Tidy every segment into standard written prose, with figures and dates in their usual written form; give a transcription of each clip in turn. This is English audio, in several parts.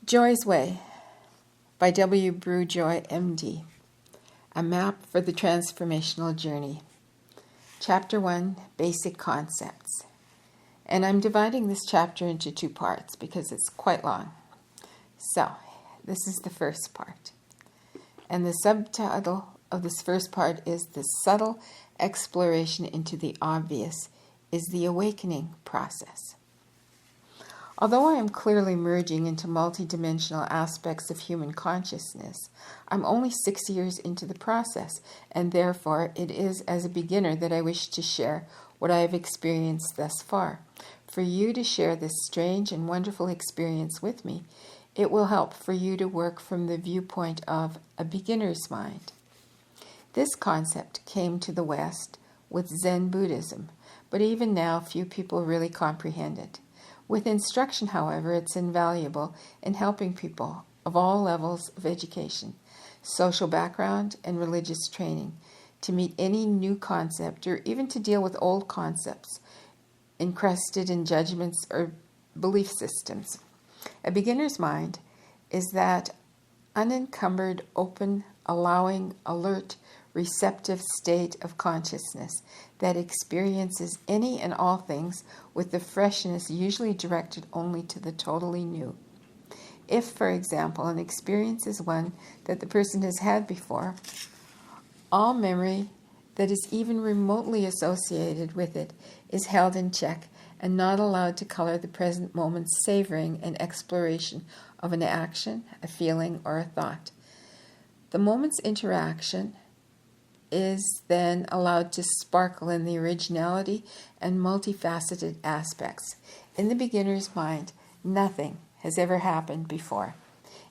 Joy's Way by Brugh Joy, MD. A Map for the Transformational Journey. Chapter 1, Basic Concepts. And I'm dividing this chapter into two parts because it's quite long. So, this is the first part. And the subtitle of this first part is The Subtle Exploration into the Obvious is the Awakening Process. Although I am clearly merging into multidimensional aspects of human consciousness, I'm only 6 years into the process, and therefore it is as a beginner that I wish to share what I have experienced thus far. For you to share this strange and wonderful experience with me, it will help for you to work from the viewpoint of a beginner's mind. This concept came to the West with Zen Buddhism, but even now few people really comprehend it. With instruction, however, it's invaluable in helping people of all levels of education, social background, and religious training to meet any new concept or even to deal with old concepts encrusted in judgments or belief systems. A beginner's mind is that unencumbered, open, allowing, alert, receptive state of consciousness that experiences any and all things with the freshness usually directed only to the totally new. If, for example, an experience is one that the person has had before, all memory that is even remotely associated with it is held in check and not allowed to color the present moment's savoring and exploration of an action, a feeling, or a thought. The moment's interaction is then allowed to sparkle in the originality and multifaceted aspects. In the beginner's mind, nothing has ever happened before.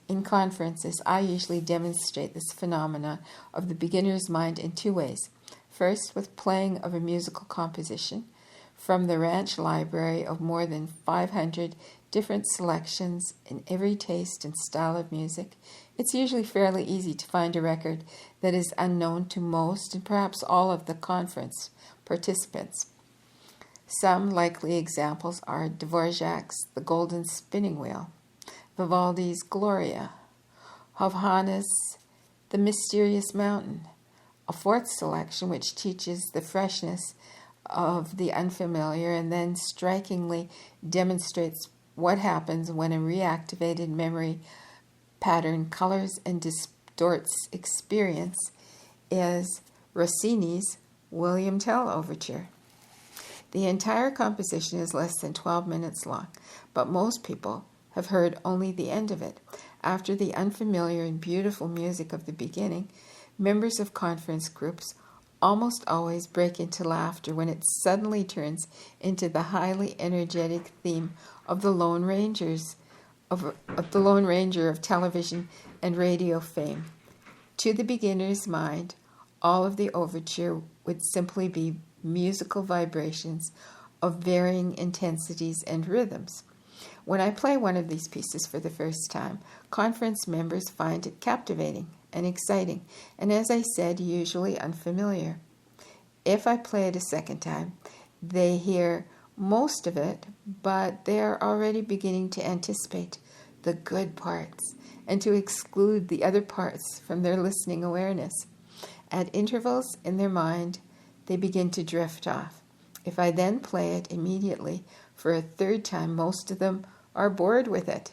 In conferences, I usually demonstrate this phenomenon of the beginner's mind in two ways. First, with playing of a musical composition from the Ranch Library of more than 500 different selections in every taste and style of music. It's usually fairly easy to find a record that is unknown to most and perhaps all of the conference participants. Some likely examples are Dvorak's The Golden Spinning Wheel, Vivaldi's Gloria, Havana's The Mysterious Mountain, a fourth selection which teaches the freshness of the unfamiliar and then strikingly demonstrates what happens when a reactivated memory pattern colors and distorts experience is Rossini's William Tell Overture. The entire composition is less than 12 minutes long, but most people have heard only the end of it. After the unfamiliar and beautiful music of the beginning, members of conference groups almost always break into laughter when it suddenly turns into the highly energetic theme of the Lone Rangers, of the Lone Ranger of television and radio fame. To the beginner's mind, all of the overture would simply be musical vibrations of varying intensities and rhythms. When I play one of these pieces for the first time, conference members find it captivating and exciting, and as I said, usually unfamiliar. If I play it a second time, they hear most of it, but they are already beginning to anticipate the good parts and to exclude the other parts from their listening awareness. At intervals in their mind, they begin to drift off. If I then play it immediately for a third time, most of them are bored with it.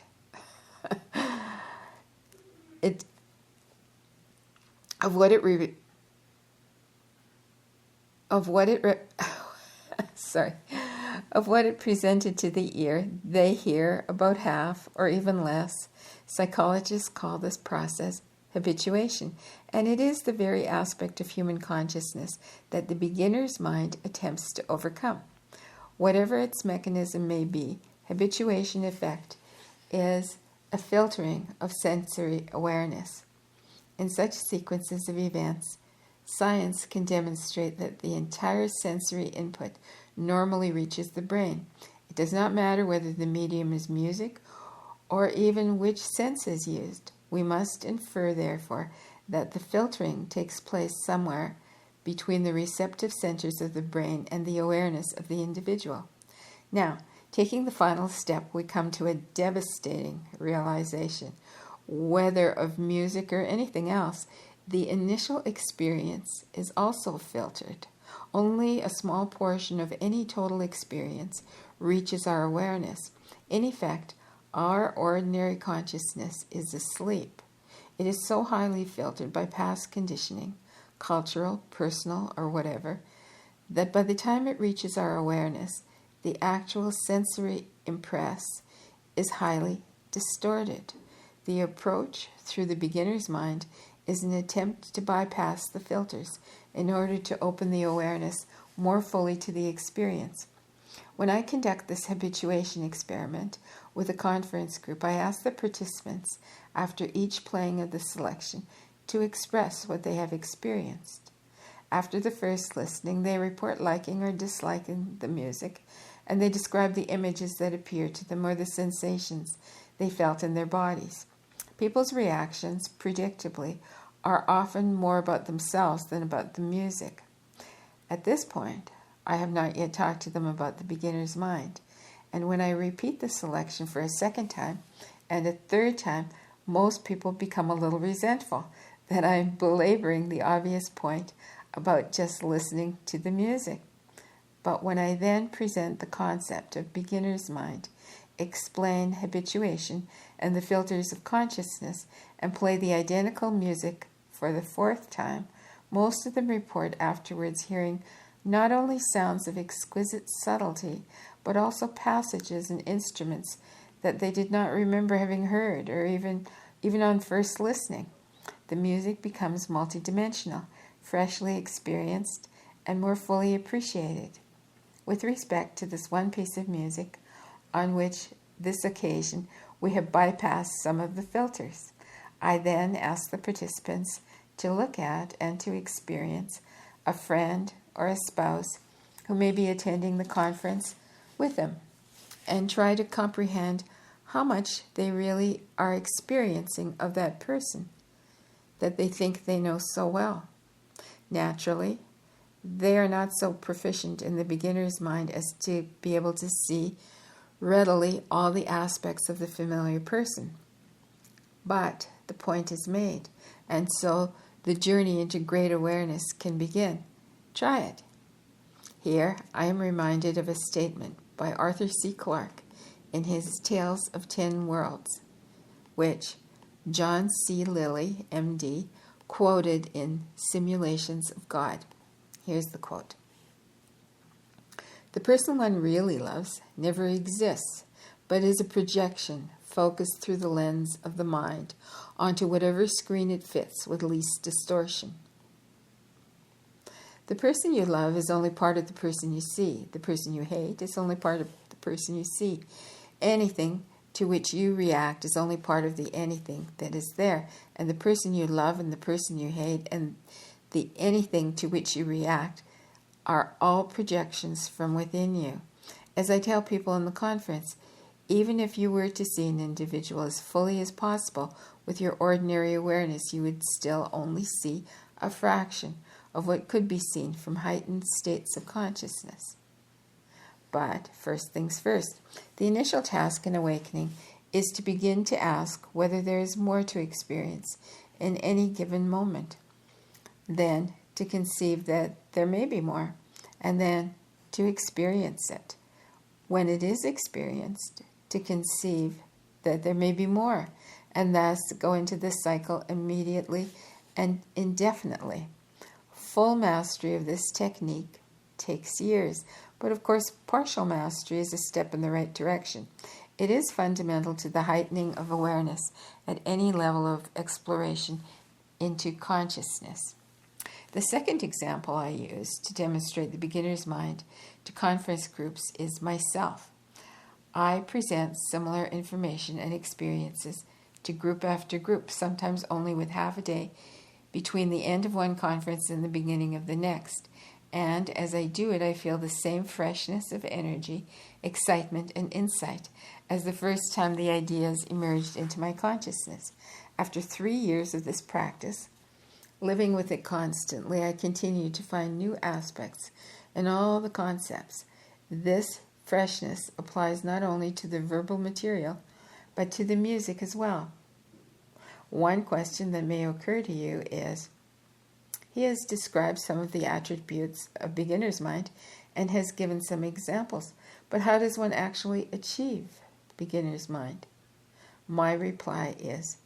Of what it presented to the ear, they hear about half or even less. Psychologists call this process habituation, and it is the very aspect of human consciousness that the beginner's mind attempts to overcome. Whatever its mechanism may be, habituation effect is a filtering of sensory awareness. In such sequences of events, science can demonstrate that the entire sensory input normally reaches the brain. It does not matter whether the medium is music or even which sense is used. We must infer, therefore, that the filtering takes place somewhere between the receptive centers of the brain and the awareness of the individual. Now, Taking the final step, we come to a devastating realization. Whether of music or anything else, the initial experience is also filtered. Only a small portion of any total experience reaches our awareness. In effect, our ordinary consciousness is asleep. It is so highly filtered by past conditioning, cultural, personal, or whatever, that by the time it reaches our awareness, the actual sensory impress is highly distorted. The approach through the beginner's mind is an attempt to bypass the filters in order to open the awareness more fully to the experience. When I conduct this habituation experiment with a conference group, I ask the participants, after each playing of the selection, to express what they have experienced. After the first listening, they report liking or disliking the music, and they describe the images that appear to them or the sensations they felt in their bodies. People's reactions, predictably, are often more about themselves than about the music. At this point, I have not yet talked to them about the beginner's mind, and when I repeat the selection for a second time and a third time, most people become a little resentful that I'm belaboring the obvious point about just listening to the music. But when I then present the concept of beginner's mind, explain habituation and the filters of consciousness, and play the identical music for the fourth time, most of them report afterwards hearing not only sounds of exquisite subtlety, but also passages and instruments that they did not remember having heard, or even on first listening. The music becomes multidimensional, freshly experienced, and more fully appreciated. With respect to this one piece of music, on which this occasion we have bypassed some of the filters, I then ask the participants to look at and to experience a friend or a spouse who may be attending the conference with them, and try to comprehend how much they really are experiencing of that person that they think they know so well. Naturally, they are not so proficient in the beginner's mind as to be able to see readily all the aspects of the familiar person. But the point is made, and so the journey into great awareness can begin. Try it. Here I am reminded of a statement by Arthur C. Clarke in his Tales of 10 Worlds, which John C. Lilly, MD, quoted in Simulations of God. Here's the quote. "The person one really loves never exists, but is a projection focused through the lens of the mind onto whatever screen it fits with least distortion. The person you love is only part of the person you see. The person you hate is only part of the person you see. Anything to which you react is only part of the anything that is there, and the person you love and the person you hate and the anything to which you react are all projections from within you. As I tell people in the conference, even if you were to see an individual as fully as possible with your ordinary awareness, you would still only see a fraction of what could be seen from heightened states of consciousness. But first things first, the initial task in awakening is to begin to ask whether there is more to experience in any given moment, then to conceive that there may be more, and then to experience it. When it is experienced, to conceive that there may be more, and thus go into this cycle immediately and indefinitely. Full mastery of this technique takes years, but of course partial mastery is a step in the right direction. It is fundamental to the heightening of awareness at any level of exploration into consciousness. The second example I use to demonstrate the beginner's mind to conference groups is myself. I present similar information and experiences to group after group, sometimes only with half a day between the end of one conference and the beginning of the next. And as I do it, I feel the same freshness of energy, excitement, and insight as the first time the ideas emerged into my consciousness. After 3 years of this practice, living with it constantly, I continue to find new aspects in all the concepts. This freshness applies not only to the verbal material, but to the music as well. One question that may occur to you is, he has described some of the attributes of beginner's mind and has given some examples, but how does one actually achieve beginner's mind? My reply is,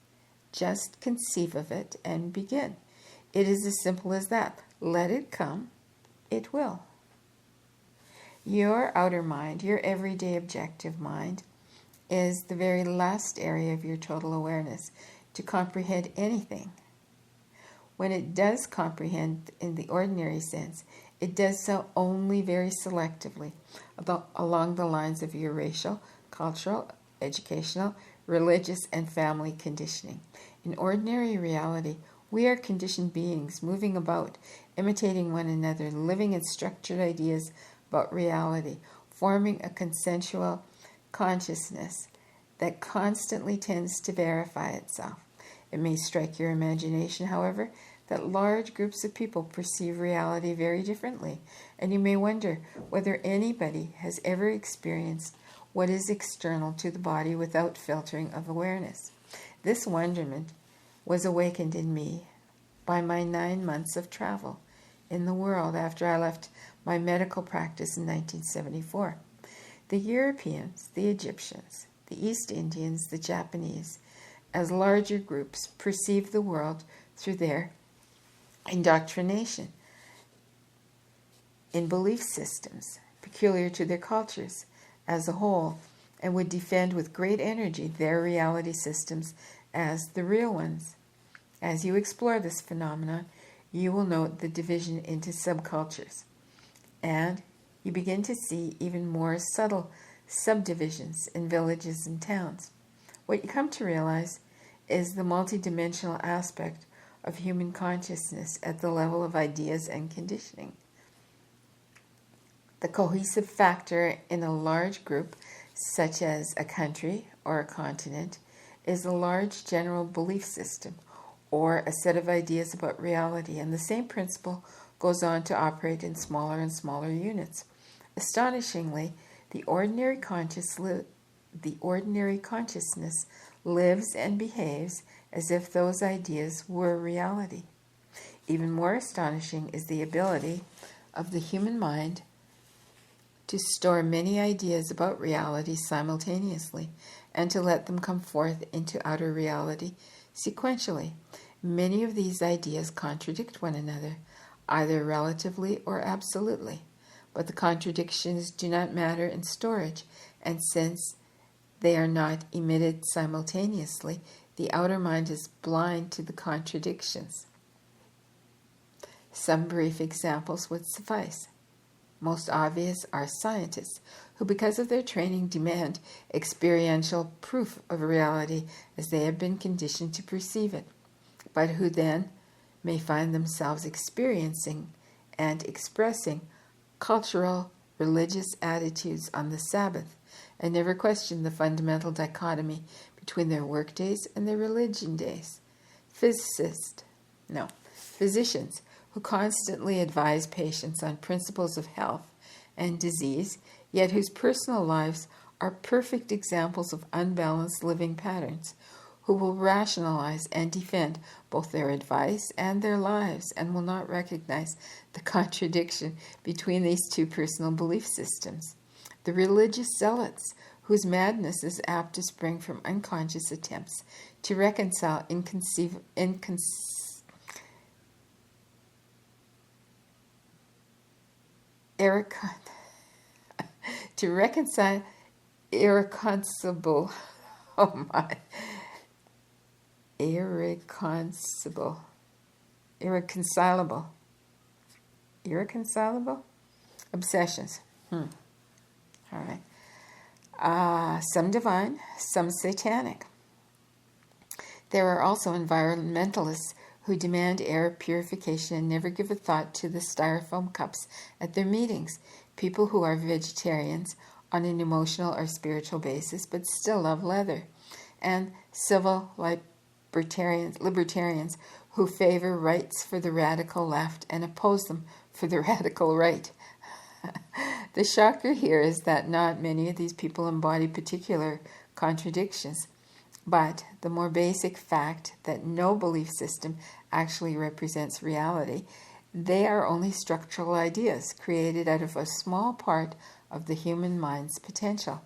just conceive of it and begin. It is as simple as that. Let it come, it will. Your outer mind, your everyday objective mind, is the very last area of your total awareness to comprehend anything. When it does comprehend in the ordinary sense, it does so only very selectively along the lines of your racial, cultural, educational, religious, and family conditioning. In ordinary reality, we are conditioned beings moving about, imitating one another, living in structured ideas about reality, forming a consensual consciousness that constantly tends to verify itself. It may strike your imagination, however, that large groups of people perceive reality very differently, and you may wonder whether anybody has ever experienced what is external to the body without filtering of awareness. This wonderment was awakened in me by my 9 months of travel in the world after I left my medical practice in 1974. The Europeans, the Egyptians, the East Indians, the Japanese, as larger groups, perceive the world through their indoctrination in belief systems peculiar to their cultures as a whole, and would defend with great energy their reality systems as the real ones. As you explore this phenomenon, you will note the division into subcultures, and you begin to see even more subtle subdivisions in villages and towns. What you come to realize is the multidimensional aspect of human consciousness at the level of ideas and conditioning. The cohesive factor in a large group, such as a country or a continent, is a large general belief system or a set of ideas about reality, and the same principle goes on to operate in smaller and smaller units. Astonishingly, the ordinary consciousness lives and behaves as if those ideas were reality. Even more astonishing is the ability of the human mind to store many ideas about reality simultaneously and to let them come forth into outer reality sequentially. Many of these ideas contradict one another, either relatively or absolutely, but the contradictions do not matter in storage, and since they are not emitted simultaneously, the outer mind is blind to the contradictions. Some brief examples would suffice. Most obvious are scientists, who because of their training demand experiential proof of reality as they have been conditioned to perceive it, but who then may find themselves experiencing and expressing cultural, religious attitudes on the Sabbath, and never question the fundamental dichotomy between their work days and their religion days. Physicians, who constantly advise patients on principles of health and disease, yet whose personal lives are perfect examples of unbalanced living patterns, who will rationalize and defend both their advice and their lives, and will not recognize the contradiction between these two personal belief systems. The religious zealots, whose madness is apt to spring from unconscious attempts to reconcile irreconcilable obsessions. All right. Some divine, some satanic. There are also environmentalists who demand air purification and never give a thought to the styrofoam cups at their meetings. People who are vegetarians on an emotional or spiritual basis but still love leather. And civil libertarians who favor rights for the radical left and oppose them for the radical right. The shocker here is that not many of these people embody particular contradictions, but the more basic fact that no belief system actually represents reality. They are only structural ideas created out of a small part of the human mind's potential.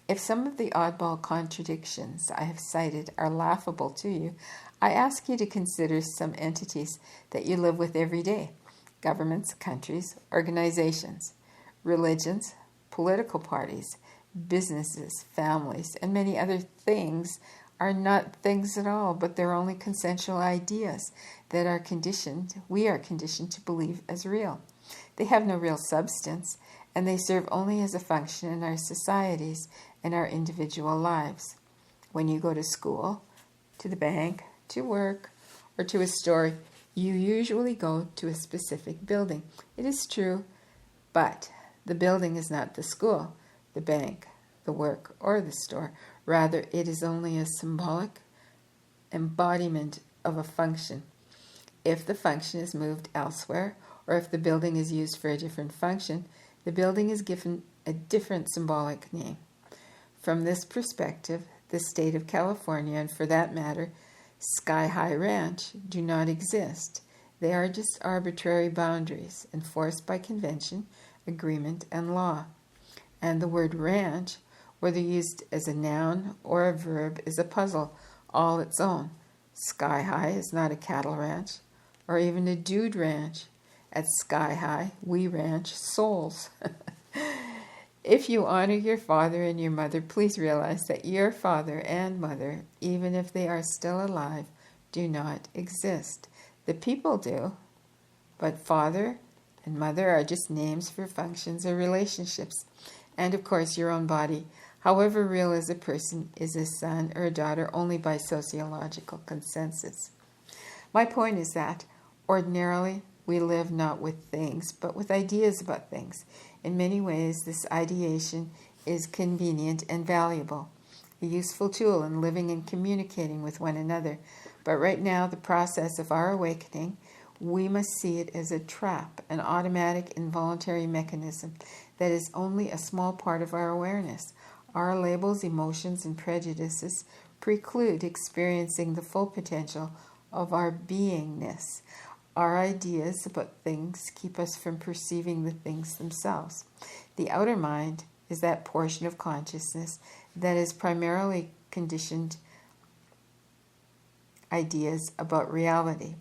If some of the oddball contradictions I have cited are laughable to you, I ask you to consider some entities that you live with every day: governments, countries, organizations, religions, political parties, businesses, families, and many other things are not things at all, but they're only consensual ideas that we are conditioned to believe as real. They have no real substance, and they serve only as a function in our societies and our individual lives. When you go to school, to the bank, to work, or to a store, you usually go to a specific building. It is true, but the building is not the school, the bank, the work, or the store. Rather, it is only a symbolic embodiment of a function. If the function is moved elsewhere, or if the building is used for a different function, the building is given a different symbolic name. From this perspective, the state of California, and for that matter, Sky High Ranch, do not exist. They are just arbitrary boundaries enforced by convention, agreement, and law. And the word ranch, whether used as a noun or a verb, is a puzzle all its own. Sky High is not a cattle ranch, or even a dude ranch. At Sky High, we ranch souls. If you honor your father and your mother, please realize that your father and mother, even if they are still alive, do not exist. The people do, but father and mother are just names for functions or relationships. And of course, your own body, however real as a person, is a son or a daughter only by sociological consensus. My point is that ordinarily we live not with things, but with ideas about things. In many ways, this ideation is convenient and valuable, a useful tool in living and communicating with one another. But right now, the process of our awakening, we must see it as a trap, an automatic involuntary mechanism that is only a small part of our awareness. Our labels, emotions, and prejudices preclude experiencing the full potential of our beingness. Our ideas about things keep us from perceiving the things themselves. The outer mind is that portion of consciousness that is primarily conditioned ideas about reality.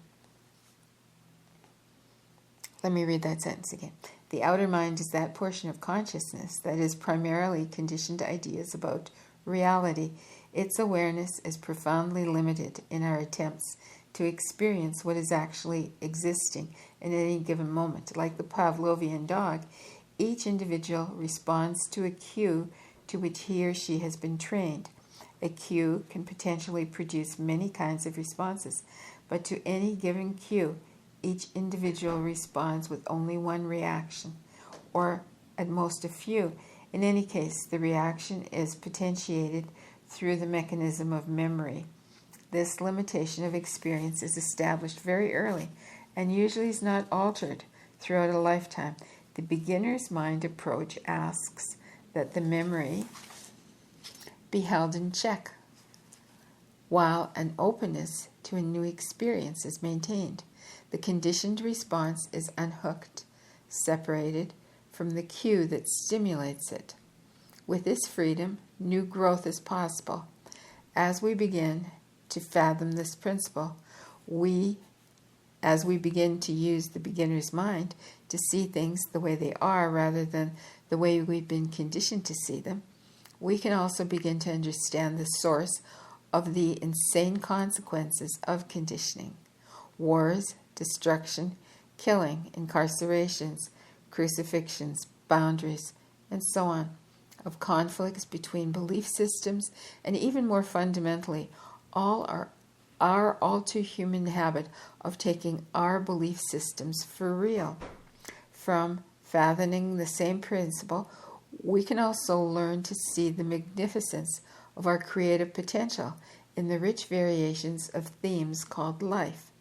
Let me read that sentence again. The outer mind is that portion of consciousness that is primarily conditioned ideas about reality. Its awareness is profoundly limited in our attempts to experience what is actually existing in any given moment. Like the Pavlovian dog, each individual responds to a cue to which he or she has been trained. A cue can potentially produce many kinds of responses, but to any given cue, each individual responds with only one reaction, or at most a few. In any case, the reaction is potentiated through the mechanism of memory. This limitation of experience is established very early and usually is not altered throughout a lifetime. The beginner's mind approach asks that the memory be held in check, while an openness to a new experience is maintained. The conditioned response is unhooked, separated from the cue that stimulates it. With this freedom, new growth is possible. As we begin to fathom this principle, as we begin to use the beginner's mind to see things the way they are rather than the way we've been conditioned to see them, we can also begin to understand the source of the insane consequences of conditioning: wars, destruction, killing, incarcerations, crucifixions, boundaries, and so on, of conflicts between belief systems, and even more fundamentally, our all too human habit of taking our belief systems for real. From fathoming the same principle, we can also learn to see the magnificence of our creative potential in the rich variations of themes called life,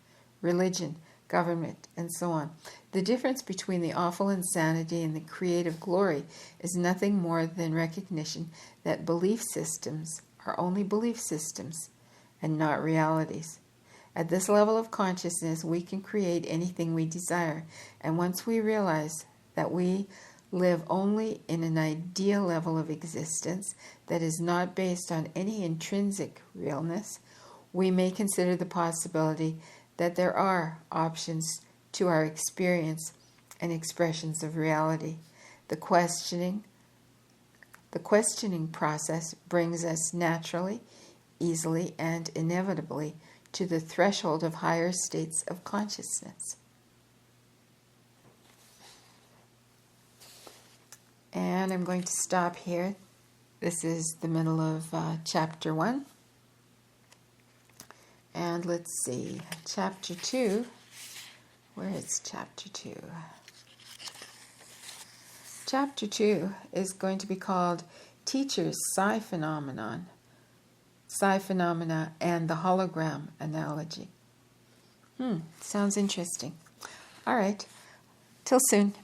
religion, government, and so on. The difference between the awful insanity and the creative glory is nothing more than recognition that belief systems are only belief systems and not realities. At this level of consciousness, we can create anything we desire, and once we realize that we live only in an ideal level of existence that is not based on any intrinsic realness, we may consider the possibility that there are options to our experience and expressions of reality. The questioning process brings us naturally, easily, and inevitably to the threshold of higher states of consciousness. And I'm going to stop here. This is the middle of chapter 1. And let's see, chapter 2. Where is chapter 2? Chapter 2 is going to be called Teacher's Psi-Phenomena and the Hologram Analogy. Sounds interesting. All right. Till soon.